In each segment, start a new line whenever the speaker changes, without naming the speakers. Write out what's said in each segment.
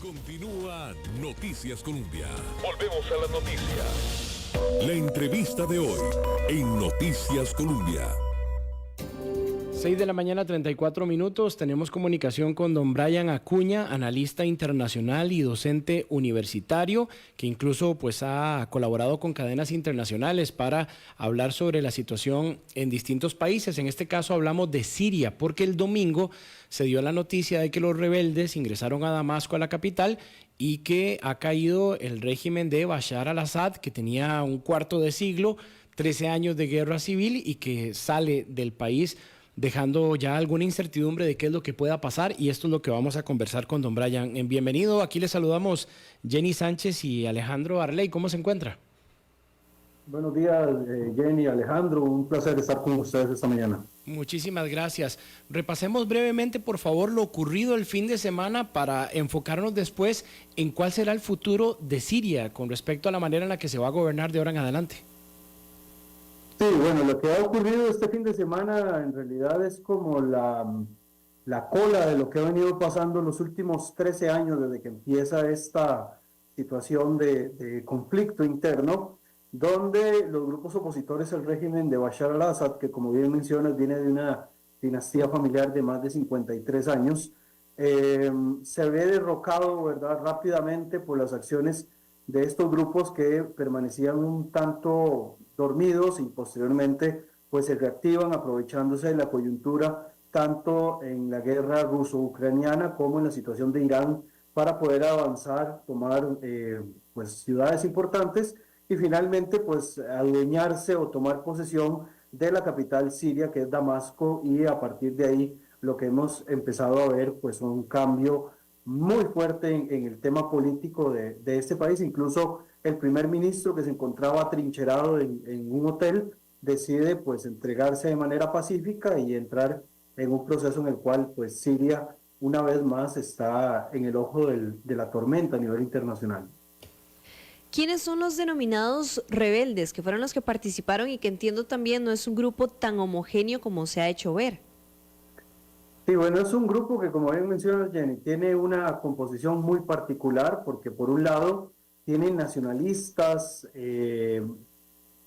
Continúa Noticias Colombia. Volvemos a las noticias. La entrevista de hoy en Noticias Colombia.
6 de la mañana, 34 minutos. Tenemos comunicación con don Brian Acuña, analista internacional y docente universitario, que incluso pues ha colaborado con cadenas internacionales para hablar sobre la situación en distintos países. En este caso hablamos de Siria, porque el domingo se dio la noticia de que los rebeldes ingresaron a Damasco, a la capital, y que ha caído el régimen de Bashar al-Assad, que tenía un cuarto de siglo, 13 años de guerra civil, y que sale del país dejando ya alguna incertidumbre de qué es lo que pueda pasar, y esto es lo que vamos a conversar con don Brian. Bienvenido, aquí les saludamos Jenny Sánchez y Alejandro Arley. ¿Cómo se encuentra?
Buenos días, Jenny, Alejandro, un placer estar con ustedes esta mañana.
Muchísimas gracias. Repasemos brevemente, por favor, lo ocurrido el fin de semana para enfocarnos después en cuál será el futuro de Siria con respecto a la manera en la que se va a gobernar de ahora en adelante.
Sí, bueno, lo que ha ocurrido este fin de semana en realidad es como la cola de lo que ha venido pasando los últimos 13 años desde que empieza esta situación de conflicto interno, donde los grupos opositores al régimen de Bashar al-Assad, que como bien mencionas viene de una dinastía familiar de más de 53 años, se ve derrocado, ¿verdad?, rápidamente por las acciones de estos grupos que permanecían un tanto dormidos y posteriormente pues se reactivan aprovechándose de la coyuntura tanto en la guerra ruso-ucraniana como en la situación de Irán para poder avanzar, tomar pues ciudades importantes y finalmente pues adueñarse o tomar posesión de la capital siria, que es Damasco, y a partir de ahí lo que hemos empezado a ver pues un cambio muy fuerte en el tema político de este país. Incluso el primer ministro, que se encontraba atrincherado en un hotel, decide pues entregarse de manera pacífica y entrar en un proceso en el cual pues Siria una vez más está en el ojo de la tormenta a nivel internacional.
¿Quiénes son los denominados rebeldes, que fueron los que participaron y que entiendo también no es un grupo tan homogéneo como se ha hecho ver?
Sí, bueno, es un grupo que, como bien mencionas, Jenny, tiene una composición muy particular porque por un lado tienen nacionalistas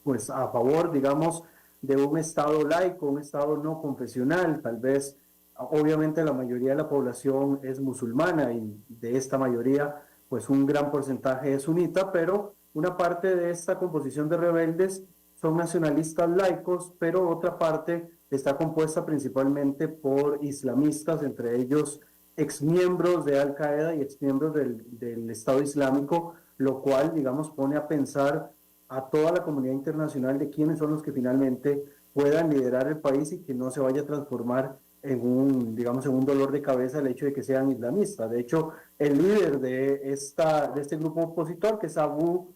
pues a favor, digamos, de un Estado laico, un Estado no confesional. Tal vez, obviamente la mayoría de la población es musulmana y de esta mayoría pues un gran porcentaje es sunita, pero una parte de esta composición de rebeldes son nacionalistas laicos, pero otra parte está compuesta principalmente por islamistas, entre ellos exmiembros de Al Qaeda y exmiembros del Estado Islámico, lo cual, digamos, pone a pensar a toda la comunidad internacional de quiénes son los que finalmente puedan liderar el país y que no se vaya a transformar en un, digamos, en un dolor de cabeza el hecho de que sean islamistas. De hecho, el líder de este grupo opositor, que es Abu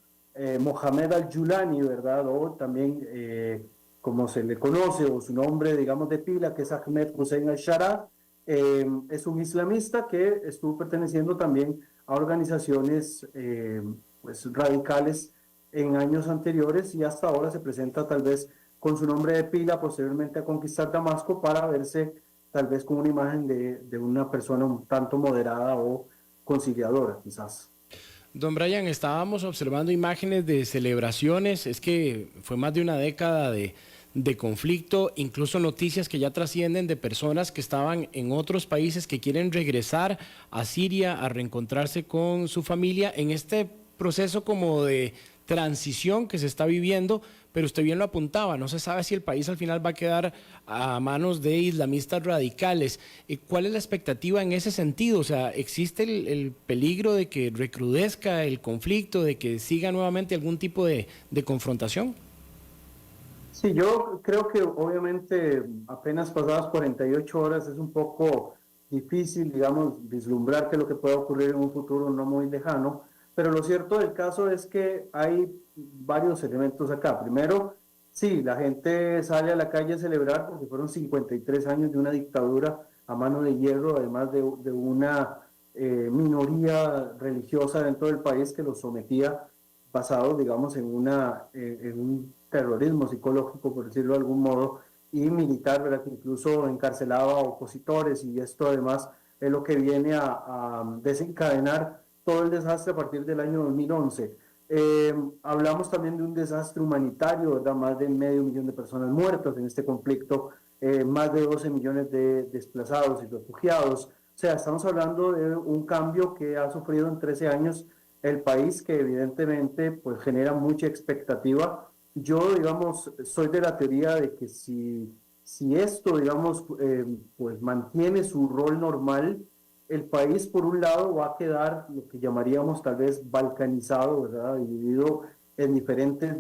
Mohamed al-Julani, ¿verdad? O también, como se le conoce, o su nombre, digamos, de pila, que es Ahmed Hussein al-Shara, es un islamista que estuvo perteneciendo también a organizaciones pues, radicales en años anteriores y hasta ahora se presenta tal vez con su nombre de pila, posteriormente a conquistar Damasco para verse tal vez con una imagen de una persona un tanto moderada o conciliadora, quizás.
Don Brian, estábamos observando imágenes de celebraciones, es que fue más de una década de conflicto, incluso noticias que ya trascienden de personas que estaban en otros países que quieren regresar a Siria a reencontrarse con su familia en este proceso como de transición que se está viviendo, pero usted bien lo apuntaba, no se sabe si el país al final va a quedar a manos de islamistas radicales. ¿Cuál es la expectativa en ese sentido? O sea, ¿existe el peligro de que recrudezca el conflicto, de que siga nuevamente algún tipo de confrontación?
Sí, yo creo que obviamente apenas pasadas 48 horas es un poco difícil, digamos, vislumbrar qué es lo que pueda ocurrir en un futuro no muy lejano, pero lo cierto del caso es que hay varios elementos acá. Primero, sí, la gente sale a la calle a celebrar porque fueron 53 años de una dictadura a mano de hierro, además de una minoría religiosa dentro del país que los sometía basado, digamos, en un terrorismo psicológico, por decirlo de algún modo, y militar, ¿verdad?, que incluso encarcelaba a opositores, y esto además es lo que viene a desencadenar todo el desastre a partir del año 2011. Hablamos también de un desastre humanitario, ¿verdad? Más de 500.000 de personas muertas en este conflicto, más de 12 millones de desplazados y refugiados. O sea, estamos hablando de un cambio que ha sufrido en 13 años el país, que evidentemente pues genera mucha expectativa. Yo, digamos, soy de la teoría de que si esto, digamos, pues mantiene su rol normal, el país, por un lado, va a quedar lo que llamaríamos tal vez balcanizado, ¿verdad? Dividido en diferentes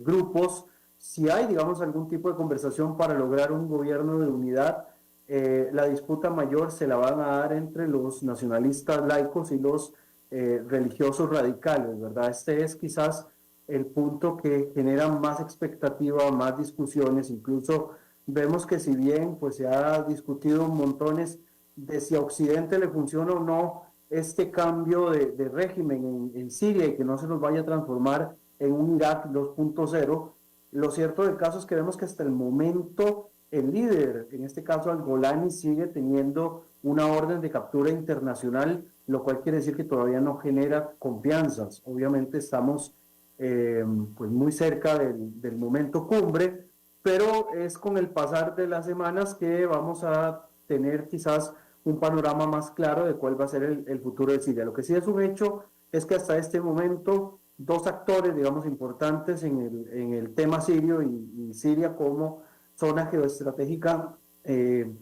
grupos. Si hay, digamos, algún tipo de conversación para lograr un gobierno de unidad, la disputa mayor se la van a dar entre los nacionalistas laicos y los religiosos radicales, ¿verdad? Este es quizás el punto que genera más expectativa, más discusiones. Incluso vemos que si bien pues se ha discutido montones de si a Occidente le funciona o no este cambio de régimen en Siria y que no se nos vaya a transformar en un Irak 2.0, lo cierto del caso es que vemos que hasta el momento el líder, en este caso al-Golani, sigue teniendo una orden de captura internacional, lo cual quiere decir que todavía no genera confianzas. Obviamente estamos pues muy cerca del momento cumbre, pero es con el pasar de las semanas que vamos a tener quizás un panorama más claro de cuál va a ser el futuro de Siria. Lo que sí es un hecho es que hasta este momento dos actores, digamos, importantes en el tema sirio y Siria como zona geoestratégica,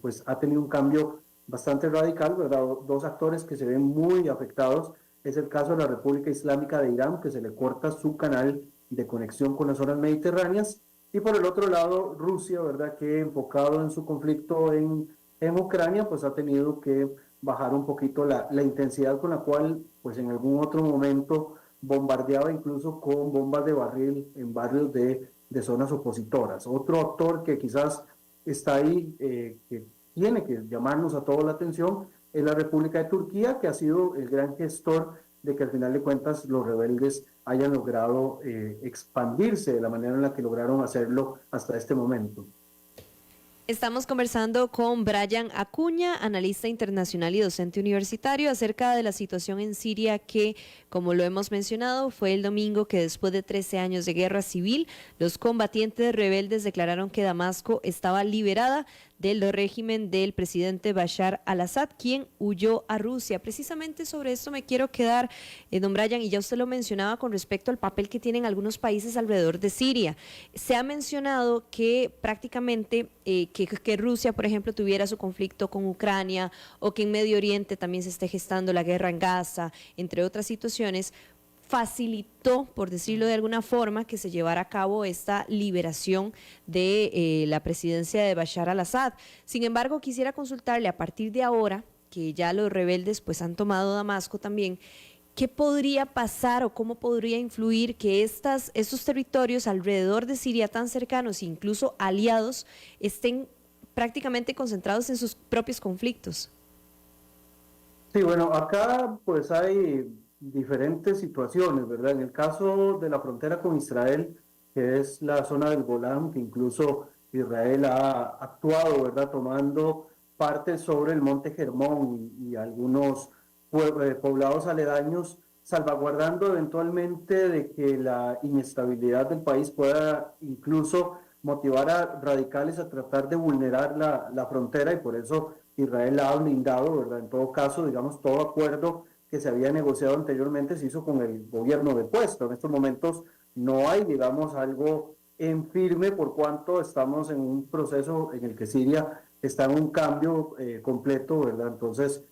pues ha tenido un cambio bastante radical, ¿verdad? Dos actores que se ven muy afectados. Es el caso de la República Islámica de Irán, que se le corta su canal de conexión con las zonas mediterráneas, y por el otro lado Rusia, ¿verdad?, que enfocado en su conflicto en Ucrania, pues ha tenido que bajar un poquito la intensidad con la cual pues en algún otro momento bombardeaba incluso con bombas de barril en barrios de zonas opositoras. Otro actor que quizás está ahí, que tiene que llamarnos a toda la atención, es la República de Turquía, que ha sido el gran gestor de que al final de cuentas los rebeldes hayan logrado expandirse de la manera en la que lograron hacerlo hasta este momento.
Estamos conversando con Brian Acuña, analista internacional y docente universitario, acerca de la situación en Siria que, como lo hemos mencionado, fue el domingo que después de 13 años de guerra civil, los combatientes rebeldes declararon que Damasco estaba liberada del régimen del presidente Bashar al-Assad, quien huyó a Rusia. Precisamente sobre esto me quiero quedar, don Brian, y ya usted lo mencionaba con respecto al papel que tienen algunos países alrededor de Siria. Se ha mencionado que prácticamente que Rusia, por ejemplo, tuviera su conflicto con Ucrania, o que en Medio Oriente también se esté gestando la guerra en Gaza, entre otras situaciones, facilitó, por decirlo de alguna forma, que se llevara a cabo esta liberación de la presidencia de Bashar al-Assad. Sin embargo, quisiera consultarle, a partir de ahora, que ya los rebeldes pues han tomado Damasco también, ¿qué podría pasar o cómo podría influir que estos territorios alrededor de Siria tan cercanos, incluso aliados, estén prácticamente concentrados en sus propios conflictos?
Sí, bueno, acá pues hay diferentes situaciones, ¿verdad? En el caso de la frontera con Israel, que es la zona del Golán, que incluso Israel ha actuado, ¿verdad?, tomando parte sobre el monte Hermón y algunos poblados aledaños, salvaguardando eventualmente de que la inestabilidad del país pueda incluso motivar a radicales a tratar de vulnerar la frontera, y por eso Israel la ha blindado, ¿verdad? En todo caso, digamos, todo acuerdo que se había negociado anteriormente se hizo con el gobierno de puesto. En estos momentos no hay, digamos, algo en firme, por cuanto estamos en un proceso en el que Siria está en un cambio completo, ¿verdad? Entonces,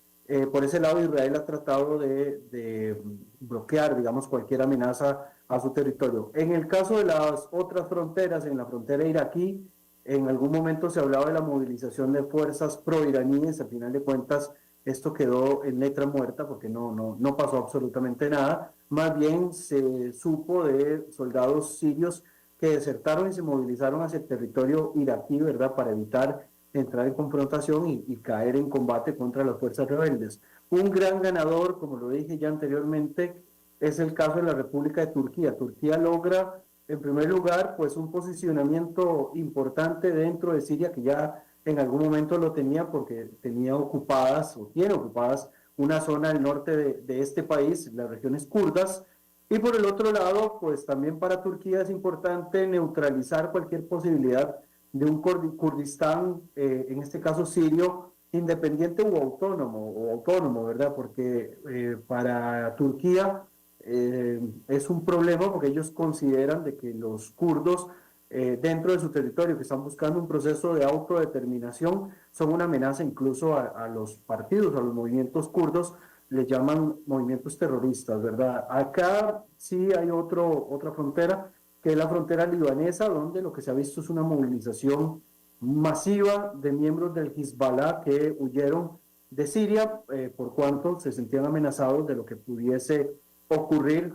por ese lado, Israel ha tratado de bloquear, digamos, cualquier amenaza a su territorio. En el caso de las otras fronteras, en la frontera iraquí, en algún momento se hablaba de la movilización de fuerzas pro-iraníes. Al final de cuentas, esto quedó en letra muerta porque no pasó absolutamente nada. Más bien se supo de soldados sirios que desertaron y se movilizaron hacia el territorio iraquí, ¿verdad?, para evitar entrar en confrontación y caer en combate contra las fuerzas rebeldes. Un gran ganador, como lo dije ya anteriormente, es el caso de la República de Turquía. Turquía logra, en primer lugar, pues un posicionamiento importante dentro de Siria, que ya en algún momento lo tenía porque tenía ocupadas o tiene ocupadas una zona del norte de este país, las regiones kurdas. Y por el otro lado, pues también para Turquía es importante neutralizar cualquier posibilidad de un Kurdistán, en este caso sirio, independiente o autónomo, ¿verdad? Porque para Turquía es un problema porque ellos consideran de que los kurdos dentro de su territorio que están buscando un proceso de autodeterminación son una amenaza incluso a los partidos, a los movimientos kurdos, le llaman movimientos terroristas, ¿verdad? Acá sí hay otra frontera, que es la frontera libanesa, donde lo que se ha visto es una movilización masiva de miembros del Hezbollah que huyeron de Siria por cuanto se sentían amenazados de lo que pudiese ocurrir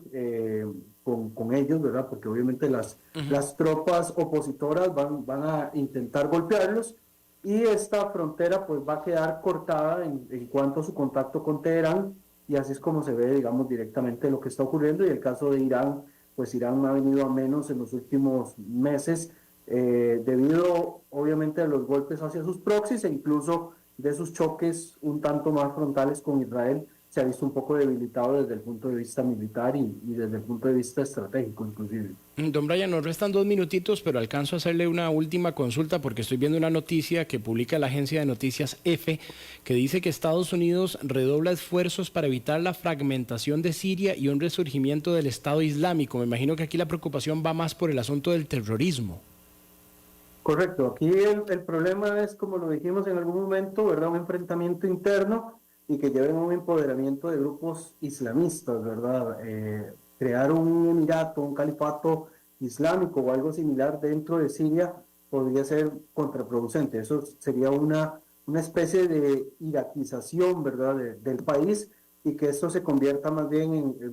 con ellos, ¿verdad? Porque obviamente las tropas opositoras van a intentar golpearlos y esta frontera pues va a quedar cortada en cuanto a su contacto con Teherán y así es como se ve, digamos, directamente lo que está ocurriendo. Y el caso de Irán, pues Irán ha venido a menos en los últimos meses debido obviamente a los golpes hacia sus proxies e incluso de sus choques un tanto más frontales con Israel. Se ha visto un poco debilitado desde el punto de vista militar y desde el punto de vista estratégico inclusive.
Don Brian, nos restan 2 minutitos, pero alcanzo a hacerle una última consulta porque estoy viendo una noticia que publica la agencia de noticias EFE que dice que Estados Unidos redobla esfuerzos para evitar la fragmentación de Siria y un resurgimiento del Estado Islámico. Me imagino que aquí la preocupación va más por el asunto del terrorismo.
Correcto, aquí el problema es, como lo dijimos en algún momento, ¿verdad? Un enfrentamiento interno y que lleven a un empoderamiento de grupos islamistas, ¿verdad? Crear un emirato, un califato islámico o algo similar dentro de Siria podría ser contraproducente. Eso sería una especie de iraquización, ¿verdad? Del país y que esto se convierta más bien en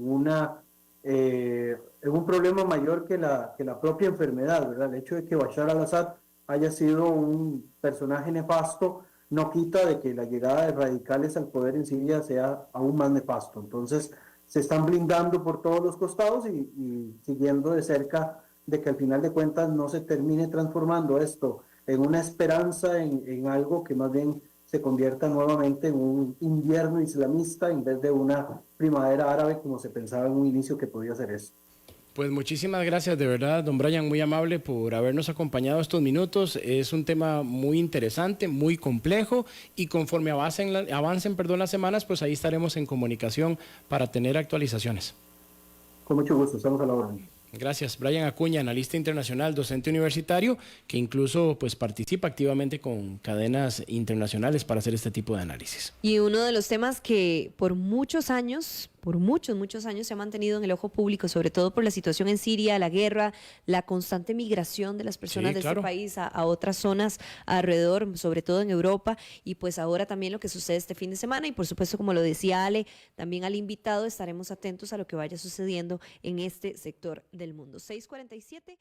un problema mayor que la propia enfermedad, ¿verdad? El hecho de que Bashar al-Assad haya sido un personaje nefasto no quita de que la llegada de radicales al poder en Siria sea aún más nefasto. Entonces, se están blindando por todos los costados y siguiendo de cerca de que al final de cuentas no se termine transformando esto en una esperanza, en algo que más bien se convierta nuevamente en un invierno islamista en vez de una primavera árabe como se pensaba en un inicio que podía ser eso.
Pues muchísimas gracias, de verdad, don Brian, muy amable por habernos acompañado estos minutos. Es un tema muy interesante, muy complejo y conforme avancen las semanas, pues ahí estaremos en comunicación para tener actualizaciones.
Con mucho gusto, estamos a la orden.
Gracias. Brian Acuña, analista internacional, docente universitario, que incluso pues participa activamente con cadenas internacionales para hacer este tipo de análisis.
Y uno de los temas que por muchos años se ha mantenido en el ojo público, sobre todo por la situación en Siria, la guerra, la constante migración de las personas de este país a otras zonas alrededor, sobre todo en Europa, y pues ahora también lo que sucede este fin de semana, y por supuesto, como lo decía Ale, también al invitado, estaremos atentos a lo que vaya sucediendo en este sector del mundo. 6:47.